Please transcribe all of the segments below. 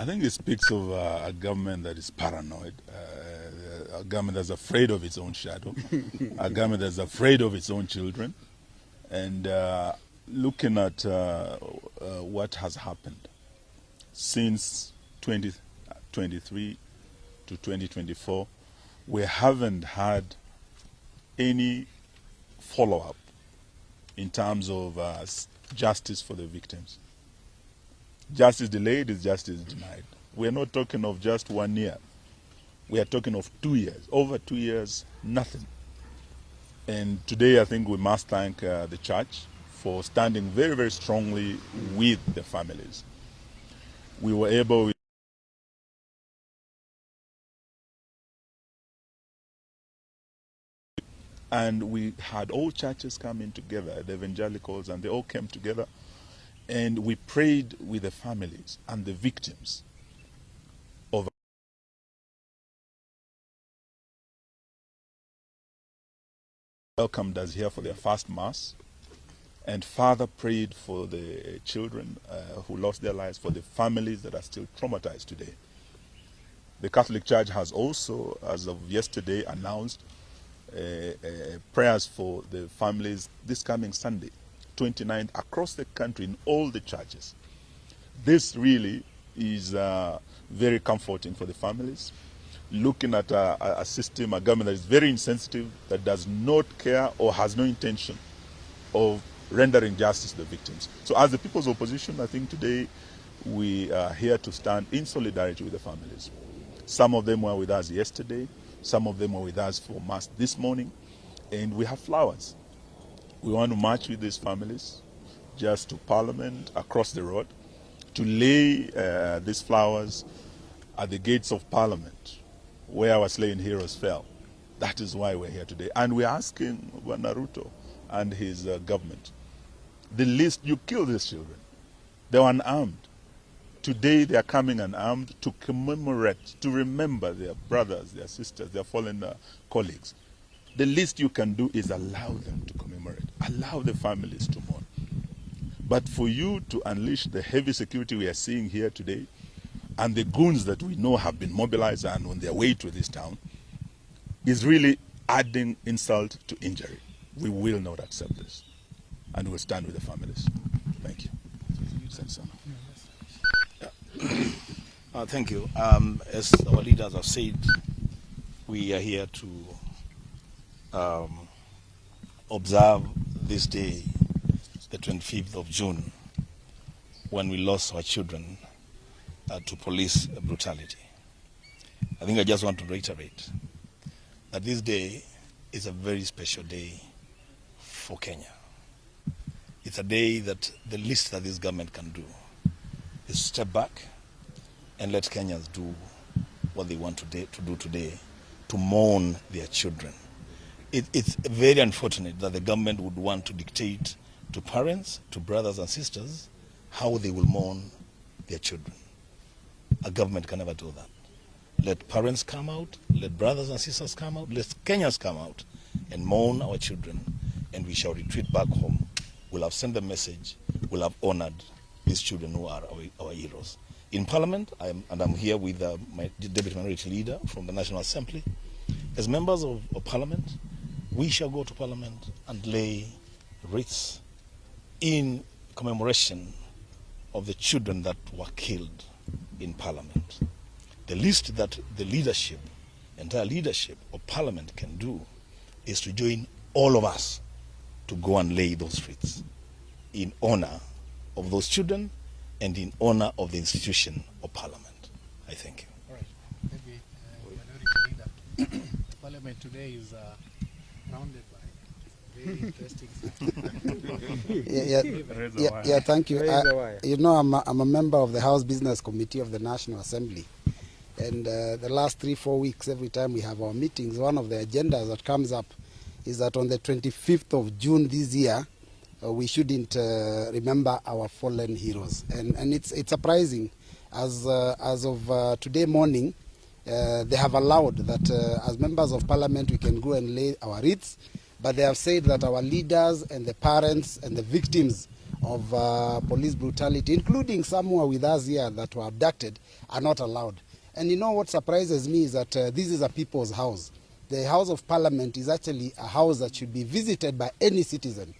I think it speaks of a government that is paranoid, a government that's afraid of its own shadow, a government that's afraid of its own children, and looking at what has happened since 2023 to 2024, we haven't had any follow-up in terms of justice for the victims. Justice delayed is justice denied. We're not talking of just 1 year. We are talking of 2 years. Over 2 years, nothing. And today I think we must thank the church for standing very, very strongly with the families. We were able and we had all churches coming together, the evangelicals, and they all came together. And we prayed with the families and the victims of welcomed us here for their first mass. And Father prayed for the children who lost their lives, for the families that are still traumatized today. The Catholic Church has also, as of yesterday, announced prayers for the families this coming Sunday, 29th, across the country in all the churches. This really is very comforting for the families. Looking at a system, a government that is very insensitive, that does not care or has no intention of rendering justice to the victims. So as the People's Opposition, I think today we are here to stand in solidarity with the families. Some of them were with us yesterday, some of them were with us for Mass this morning, and we have flowers. We want to march with these families just to Parliament across the road to lay these flowers at the gates of Parliament where our slain heroes fell. That is why we're here today. And we're asking Naruto and his government, the least, you kill these children. They were unarmed. Today they are coming unarmed to commemorate, to remember their brothers, their sisters, their fallen colleagues. The least you can do is allow them to commemorate, allow the families to mourn. But for you to unleash the heavy security we are seeing here today, and the goons that we know have been mobilized and on their way to this town, is really adding insult to injury. We will not accept this, and we'll stand with the families. Thank you. Thank you. As our leaders have said, we are here to observe this day, the 25th of June, when we lost our children to police brutality. I think I just want to reiterate that this day is a very special day for Kenya. It's a day that the least that this government can do is step back and let Kenyans do what they want to do today, to mourn their children. It's very unfortunate that the government would want to dictate to parents, to brothers and sisters, how they will mourn their children. A government can never do that. Let parents come out, let brothers and sisters come out, let Kenyans come out and mourn our children, and we shall retreat back home. We'll have sent the message, we'll have honored these children who are our heroes. In Parliament, I'm here with my Deputy Minority Leader from the National Assembly. As members of Parliament, we shall go to Parliament and lay wreaths in commemoration of the children that were killed in Parliament. The least that the leadership, entire leadership of Parliament can do is to join all of us to go and lay those wreaths in honor of those children and in honor of the institution of Parliament. I thank you. All right. Maybe Minority Leader. The Parliament today is surrounded by very interesting yeah, thank you. You know, I'm a member of the House Business Committee of the National Assembly. And the last 3-4 weeks, every time we have our meetings, one of the agendas that comes up is that on the 25th of June this year, we shouldn't remember our fallen heroes. And it's surprising, as of today morning, they have allowed that as members of Parliament we can go and lay our wreaths, but they have said that our leaders and the parents and the victims of police brutality, including some who are with us here that were abducted, are not allowed. And you know what surprises me is that this is a people's house. The House of Parliament is actually a house that should be visited by any citizen.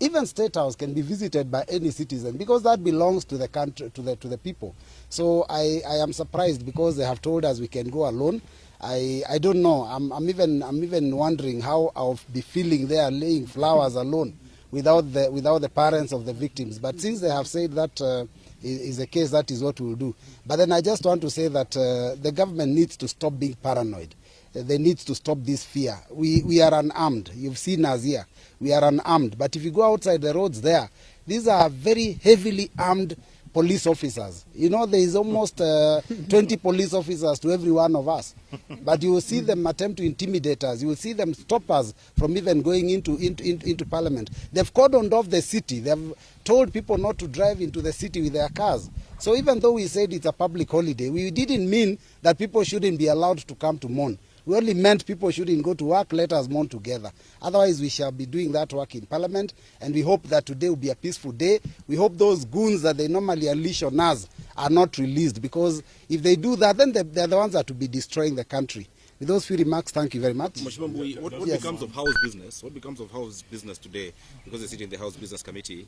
Even State House can be visited by any citizen because that belongs to the country, to the people. So I am surprised because they have told us we can go alone. I don't know. I'm even wondering how I'll be feeling there laying flowers alone without the parents of the victims. But since they have said that is the case, that is what we'll do. But then I just want to say that the government needs to stop being paranoid. They need to stop this fear. We are unarmed. You've seen us here. We are unarmed. But if you go outside the roads there, these are very heavily armed police officers. You know, there is almost 20 police officers to every one of us. But you will see them attempt to intimidate us. You will see them stop us from even going into Parliament. They've cordoned off the city. They've told people not to drive into the city with their cars. So even though we said it's a public holiday, we didn't mean that people shouldn't be allowed to come to mourn. We only meant people shouldn't go to work, let us mourn together. Otherwise, we shall be doing that work in Parliament, and we hope that today will be a peaceful day. We hope those goons that they normally unleash on us are not released, because if they do that, then they're the ones that will be destroying the country. With those few remarks, thank you very much. Mheshimiwa, what Yes. becomes of House business? What becomes of House business today? Because they sit in the House Business Committee.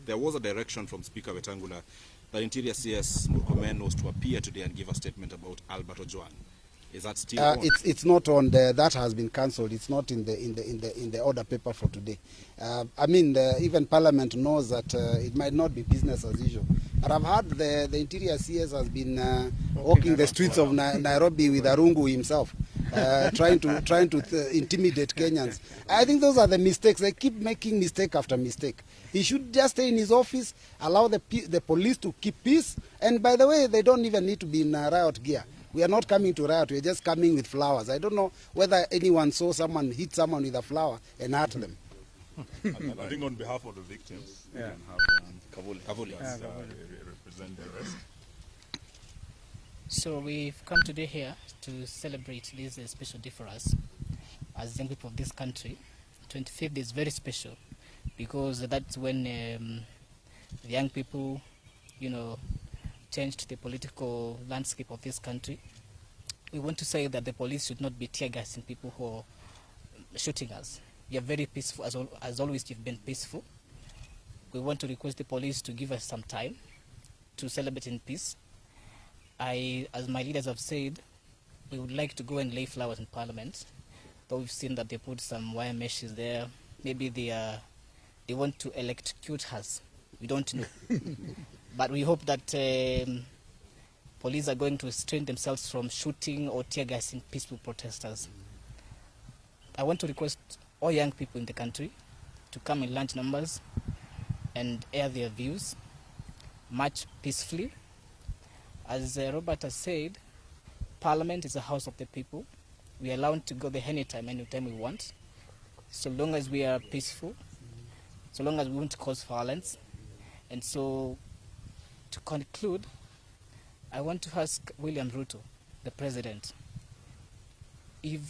There was a direction from Speaker Wetangula that Interior CS Murkomen was to appear today and give a statement about Albert Ojwang. Is that still on? It's not on the, that has been cancelled. It's not in the order paper for today. I mean, even Parliament knows that it might not be business as usual. But I've heard the Interior CS has been walking the streets of Nairobi with Arungu himself, trying to intimidate Kenyans. I think those are the mistakes. They keep making mistake after mistake. He should just stay in his office, allow the police to keep peace. And by the way, they don't even need to be in riot gear. We are not coming to riot, we are just coming with flowers. I don't know whether anyone saw someone hit someone with a flower and hurt them. I think on behalf of the victims, we can have Kavuli represent the rest. So we've come today here to celebrate this special day for us as young people of this country. 25th is very special because that's when the young people, you know, changed the political landscape of this country. We want to say that the police should not be tear gassing people who are shooting us. We are very peaceful, as always you've been peaceful. We want to request the police to give us some time to celebrate in peace. As my leaders have said, we would like to go and lay flowers in Parliament, though we've seen that they put some wire meshes there. Maybe they want to electrocute us. We don't know. But we hope that police are going to restrain themselves from shooting or tear gassing peaceful protesters. I want to request all young people in the country to come in large numbers and air their views, march peacefully. As Robert has said, Parliament is a house of the people. We are allowed to go there anytime we want, so long as we are peaceful, so long as we won't cause violence. And so, to conclude, I want to ask William Ruto, the president, if